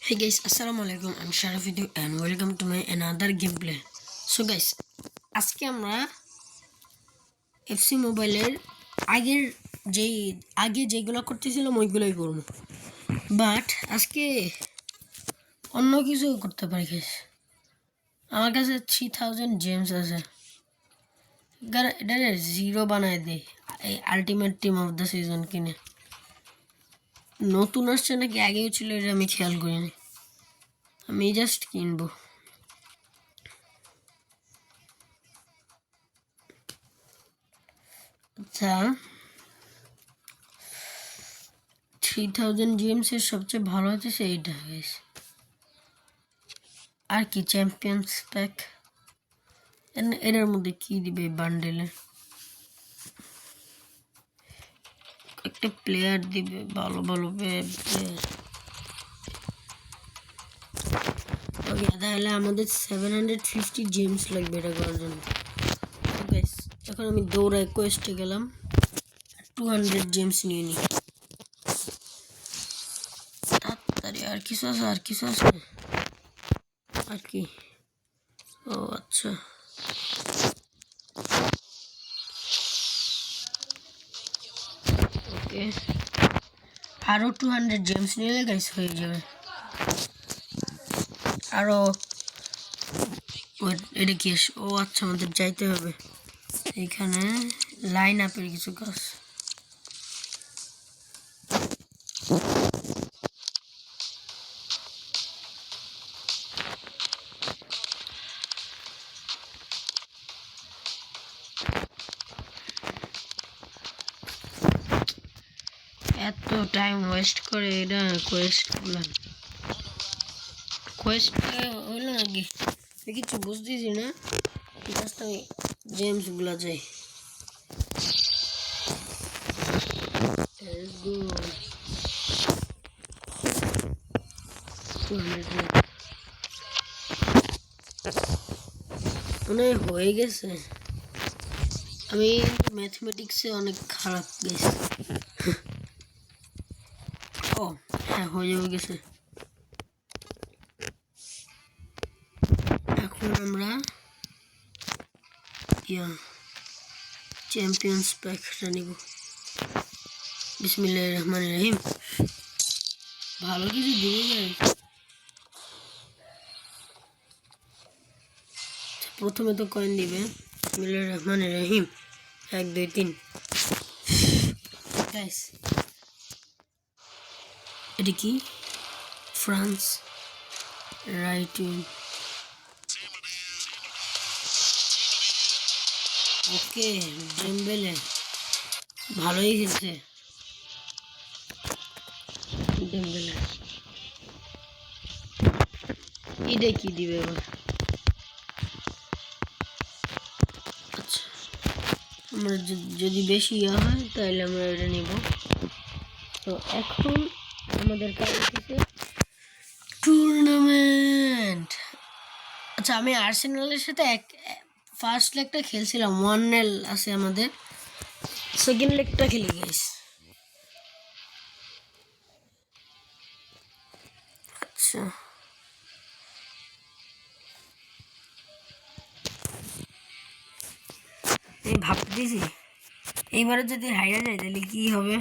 Hey guys, assalamualaikum. I'm Sharafidu and welcome to my another gameplay. So guys, আজকে আমরা FC মোবাইলের আগের যেগুলো করতেছিলাম ওইগুলোই করব। বাট আজকে অন্য কিছু করতে পারি গাইস। আমার কাছে 3000 জেমস আছে। এটা জিরো বানায় দে এই ultimate team of the season কিনে। নতুন আসছে নাকি আগেও ছিল এটা আমি খেয়াল করিনি। আমি জাস্ট কিনবো। আচ্ছা 3000 জিএমস এর সবচেয়ে ভালো হচ্ছে এইটা গাইস। আর কি চ্যাম্পিয়ন্স প্যাক এর মধ্যে কি দিবে বান্ডেলে? একটা প্লেয়ার দিবে ভালো ভালো প্লেয়ার। ওকে তাহলে আমাদের 750 জেমস লাগবে এটা করার জন্য। গাইস এখন আমি দৌড়ায় কোয়েস্টে গেলাম 200 জেমস নিয়ে নিই তাড়াতাড়ি। আর কিছু আছে আর কি? ও আচ্ছা ওকে আরো 200 জেমস নিলে গাইস হয়ে যাবে। আরো এটা কি? ও আচ্ছা আমাদের যাইতে হবে এখানে লাইন আপের কিছু কাজ। এত টাইম ওয়েস্ট করে এটা কোয়েস্ট হইলো নাকি কিছু বুঝতেছি না। জাস্ট আমি জেমস গুলা যাই। মনে হয়ে গেছে। আমি ম্যাথমেটিক্সে অনেক খারাপ গেছি। ও হ্যাঁ হয়ে গেছে। এখন আমরা চ্যাম্পিয়ন্স প্যাকটা নিব। বিসমিল্লাহির রহমানির রহিম। ভালো কিছু দিয়ে যায়। প্রথমে তো কয়েন দিবে বিসমিল্লাহির রহমানির রহিম 1 2 3। গাইস এটা কি? France right wing. Okay Dembele ভালোই খেলছে। ডেম্বেলে এটা কি দিবে এবার? আচ্ছা আমরা যদি বেশি হয় তাহলে আমরা এটা নিব। তো এখন আমাদের কাজ হচ্ছে টুর্নামেন্ট। আচ্ছা আমি আর্সেনালের সাথে ফার্স্ট লেগটা খেলছিলাম 1-0 আছে আমাদের। সেকেন্ড লেগটা খেলি গাইস। আচ্ছা আমি ভাবতেছি এইবারে যদি হাইরা যায় তাহলে কি হবে।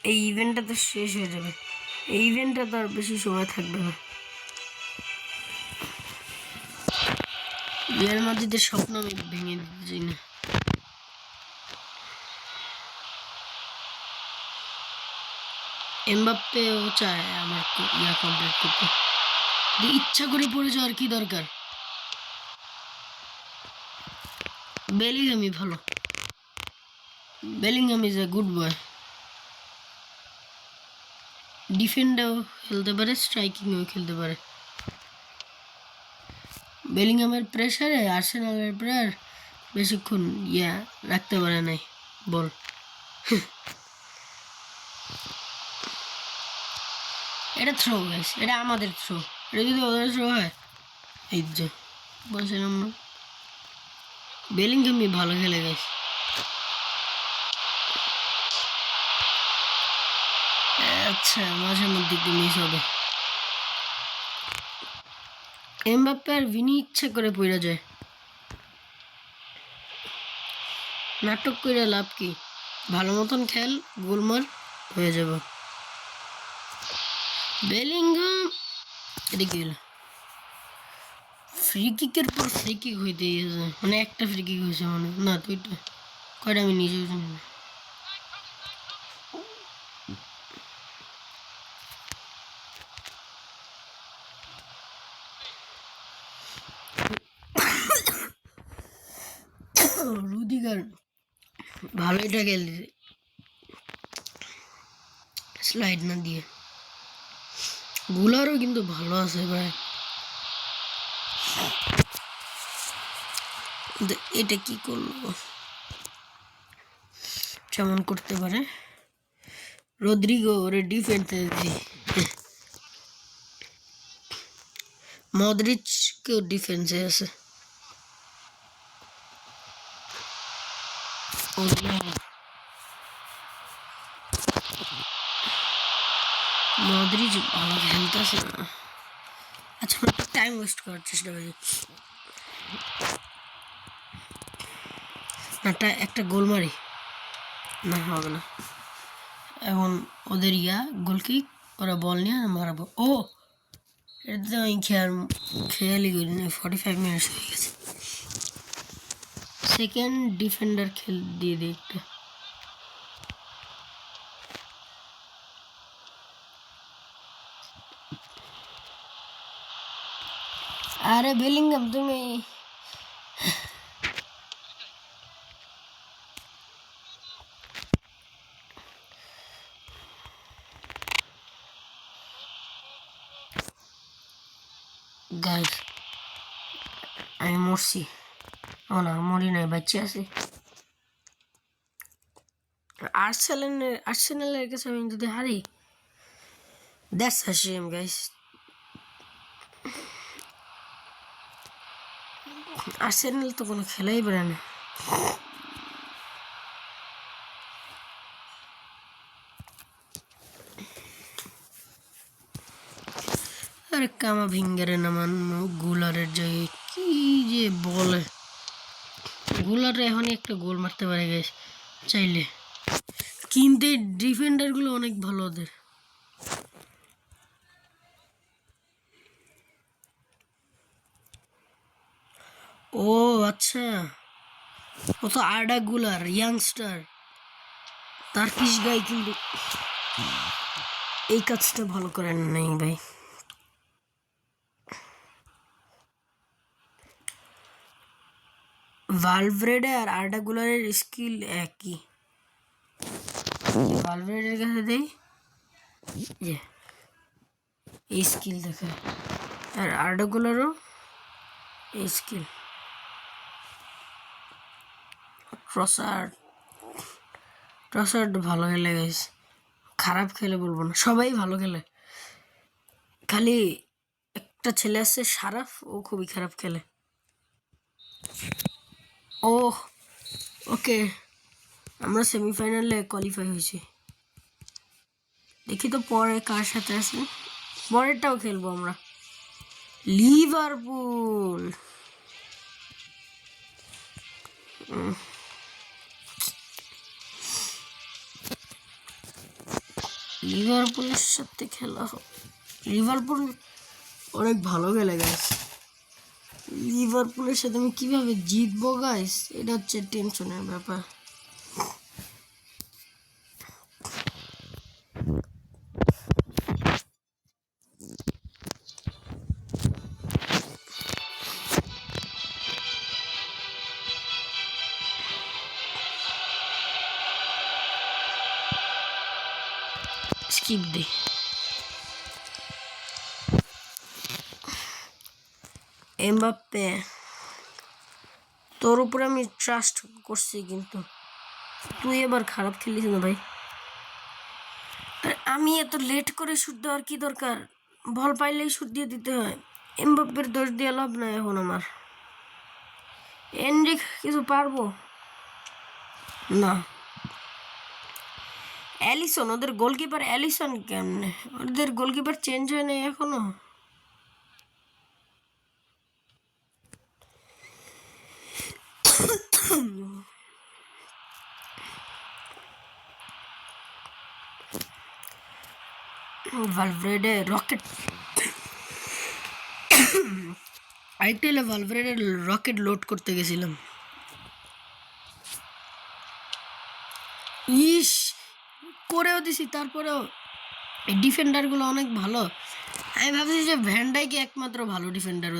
এই ইভেন্টটা তো শেষ হয়ে যাবে। এই ইভেন্টটা তো আর বেশি সময় থাকবে না। রিয়াল মাদ্রিদের স্বপ্ন আমি ভেঙে দিতে চাই না। এমবাপ্পেও চায় আমার কমপ্লিট করতে। ইচ্ছা করে পড়ে যাওয়ার কি দরকার? বেলিংহামই ভালো। Bellingham is a good boy. ডিফেন্ডারও খেলতে পারে, স্ট্রাইকিংও খেলতে পারে। বেলিংহামের প্রেসারে আর্সেনালের প্লেয়ার বেশিক্ষণ রাখতে পারে নাই বল। এটা থ্রো গাইস, এটা আমাদের থ্রো। এটা যদি ওদের থ্রো হয় এই যে বলছিলাম না বেলিংহামই ভালো খেলে গাইস। আচ্ছা মাঝে মধ্যে একটু মিস হবে। এমবাপ্পে আর ভিনি ইচ্ছা করে পড়ে যায়, নাটক করে লাভ কি? ভালো মতন খেল, গোলমার হয়ে যাব। বেলিংহাম এটা কি হলো? ফ্রি কিকের পর ফ্রি কিক হইতে গেছে, মানে একটা ফ্রি কিক হয়েছে মানে না, দুইটা কয়টা আমি নিজেও জানি না। রুদিগার ভালোইটা খেলছে, স্লাইড না দিয়ে। গুলারও কিন্তু ভালো আছে ভাই। এটা কি করলো, কেমন করতে পারে? রদ্রিগো ওরে ডিফেন্সে দি, মদ্রিচ কেউ ডিফেন্সে আছে। মদ্রিচ ভালো খেলতেছে না। আচ্ছা টাইম ওয়েস্ট করার চেষ্টা করি না, একটা গোল মারি না, হবে না। এখন ওদের গোলকিক, ওরা বল নিয়ে মারাবো। ও এটা তো আমি খেয়ালই করিনি, 45 মিনিটস হয়ে গেছে। সেকেন্ড ডিফেন্ডার খেল দিয়ে দিই একটা। আরে বেলিংহাম তুমি গাইস, আমি মরছি। ও না, মরি নাই, বাচ্চা আছে। আর্সেনালের কাছে আমি যদি হারি, that's a shame guys. Arsenal তো কোনো খেলাই পারে না। আরে কামা ভিঙ্গারে নামানো গুলারের জায়গায় কি যে বলে, গুলারে এখনই একটা গোল মারতে পারে গাইস চাইলে, কিন্তু ডিফেন্ডার গুলো অনেক ভালো ওদের। ও আচ্ছা, ও তো আর্ডা গুলার ইয়াংস্টার, টার্কিশ গাই, কিন্তু এই কাজটা ভালো করেন নাই ভাই। ভালভ্রেডে আর আর্ডা গুলারের স্কিল একই। ভালভ্রেডের কাছে দেই এই স্কিল দেখে, আর আর্ডা গুলারও এই স্কিল। ট্রসার্ড ভালো খেলে গাইস, খারাপ খেলে বলবো না, সবাই ভালো খেলে, খালি একটা ছেলে আছে সারাফ, ও খুবই খারাপ খেলে। ও ওকে, আমরা সেমিফাইনালে কোয়ালিফাই হয়েছি। দেখি তো পরে কার সাথে আছে, পরেরটাও খেলবো আমরা। লিভারপুল, লিভারপুলের সাথে খেলা হবে। লিভারপুল অনেক ভালো খেলে গাইস, লিভারপুলের সাথে আমি কিভাবে জিতবো গাইস, এটা হচ্ছে টেনশনের ব্যাপার। স্কিপ দে। এমবাপ্পে, তোর উপরে আমি ট্রাস্ট করছি, কিন্তু তুই এবার খারাপ খেলিস না ভাই। আমি এত লেট করে শুট দেওয়ার কি দরকার, বল পাইলেই শুট দিয়ে দিতে হয়। এমবাপ্পের দোষ দিয়ে লাভ নাই এখন আমার। এনরিক কিছু পারবো না, অ্যালিসন, ওদের গোলকিপার অ্যালিসন কেমনে? ওদের গোলকিপার চেঞ্জ হয় নাই এখনো? ভালভ্রেডে রকেট, আরেকটা হলো ভালভ্রেডে রকেট লোড করতে গেছিলাম। ইস, করেও দিছি, তারপরেও ডিফেন্ডারগুলো অনেক ভালো। আমি ভাবছি যে ভ্যান্ডাইকে একমাত্র ভালো ডিফেন্ডার,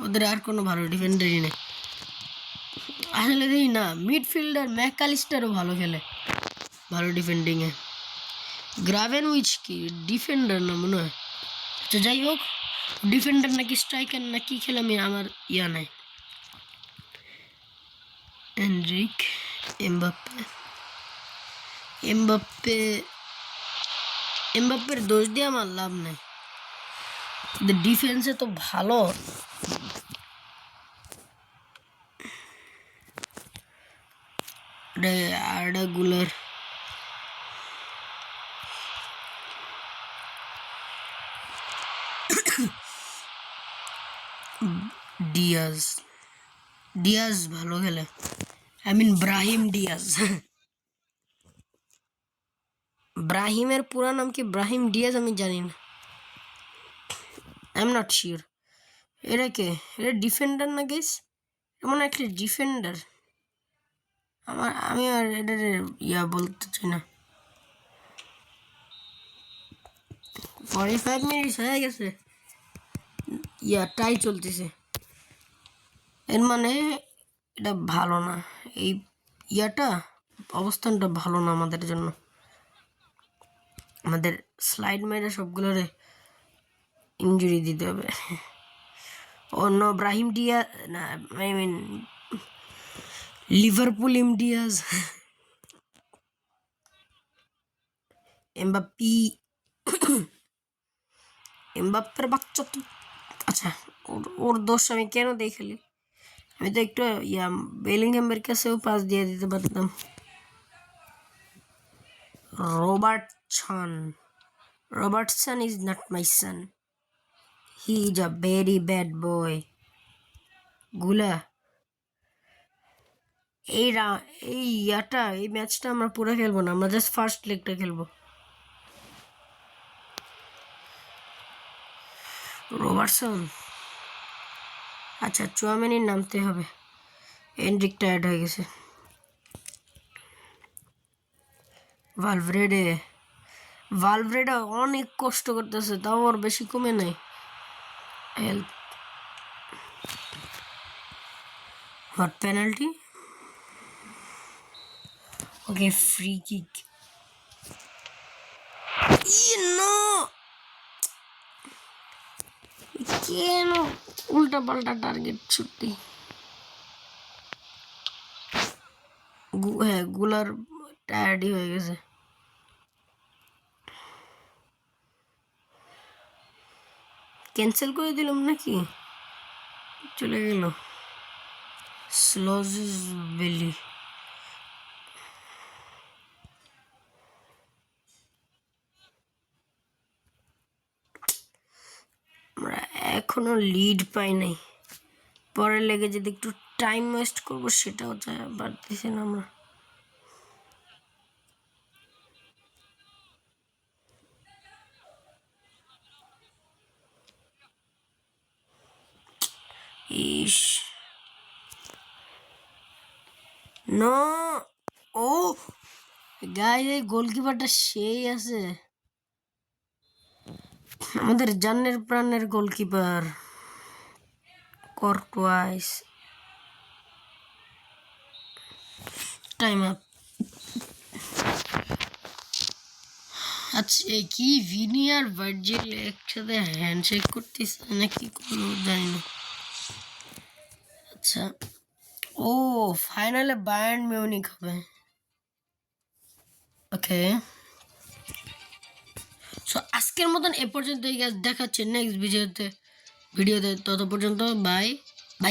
ওদের আর কোনো ভালো ডিফেন্ডারই নেই। আসলে দেখি না, মিডফিল্ডার ম্যাকঅ্যালিস্টারও ভালো খেলে, ভালো ডিফেন্ডিংয়ে। গ্রাভেনউইচ কি ডিফেন্ডার না মনে হয়। আচ্ছা যাই হোক, ডিফেন্ডার নাকি স্ট্রাইকার নাকি খেলে আমি আমার ইয়া নাই। এনরিক, এমবাপ্পে, এমবাপ্পে, এমবাপ্পের দোষ দিয়ে আমার লাভ নেই, ডিফেন্সে তো ভালো। আর্ডা গুলার, ডিয়াজ, ডিয়াজ ভালো খেলে, আই মিন ব্রাহিম ডিয়াজ। ব্রাহিমের পুরা নাম কি ব্রাহিম ডিয়াজ আমি জানি না, আই এম নট শিওর। এটা কে? এটা ডিফেন্ডার না গেস? এমন একটা ডিফেন্ডার, আমি আর এটার ইয়া বলতে চাই না। 45 মিনিট হয়ে গেছে, ইয়া টাই চলতেছে, এর মানে এটা ভালো না, এই ইয়াটা অবস্থানটা ভালো না আমাদের জন্য। আমাদের স্লাইড মেরে সবগুলোরে ইনজুরি দিতে হবে। অন্য ব্রাহিম ডিয়া না, আই মিন লিভারপুল ইমডিয়াজ, এমবাপ্পি, এমবাপ্পের বাচ্চা তো। আচ্ছা, ওর দোষ আমি কেন দেখলি? আমি তো একটু ইয়া বেলিংহামের কাছেও পাস দিয়ে দিতে পারতাম। Robertson is not my son, he is a very bad boy. গুলা এই ইয়াটা, এই ম্যাচটা আমরা পুরো খেলবো না, আমরা জাস্ট ফার্স্ট লেগটা খেলবো। রবার্টসন, আচ্ছা চুয়ামেনির নামতে হবে, এনরিক টায়ার্ড হয়ে গেছে। ভালভ্রেডে, ভালভ্রেডে অনেক কষ্ট করতেছে, তাও ওর বেশি কমে নাই হেলথ। হট পেনাল্টি, ওকে ফ্রি কিক। কেন উল্টা পাল্টা টার্গেট ছুটি? হ্যাঁ, গুলার টায়ার্ডই হয়ে গেছে। ক্যান্সেল করে দিলাম নাকি? চলে গেল স্লজিস বেলি। আমরা এখনো লিড পাই নাই, পরে লেগে যদি একটু টাইম ওয়েস্ট করবো সেটাও পারতেছি না আমরা। ইস নো, ও গাইস, এই গোলকিপারটা সেই আছে, আমাদের জানের প্রাণের গোলকিপার কর্টওয়াইস। Time up. আচ্ছা, এই কি ভিনি আর ভার্জিল একসাথে হ্যান্ডশেক করতেছে নাকি কোনো জানি না। আচ্ছা, ও ফাইনালে বায়ার্ন মিউনিখ হবে। ওকে, সো আজকের মতন এ পর্যন্ত দেখাচ্ছে নেক্সট ভিডিওতে তত পর্যন্ত বাই।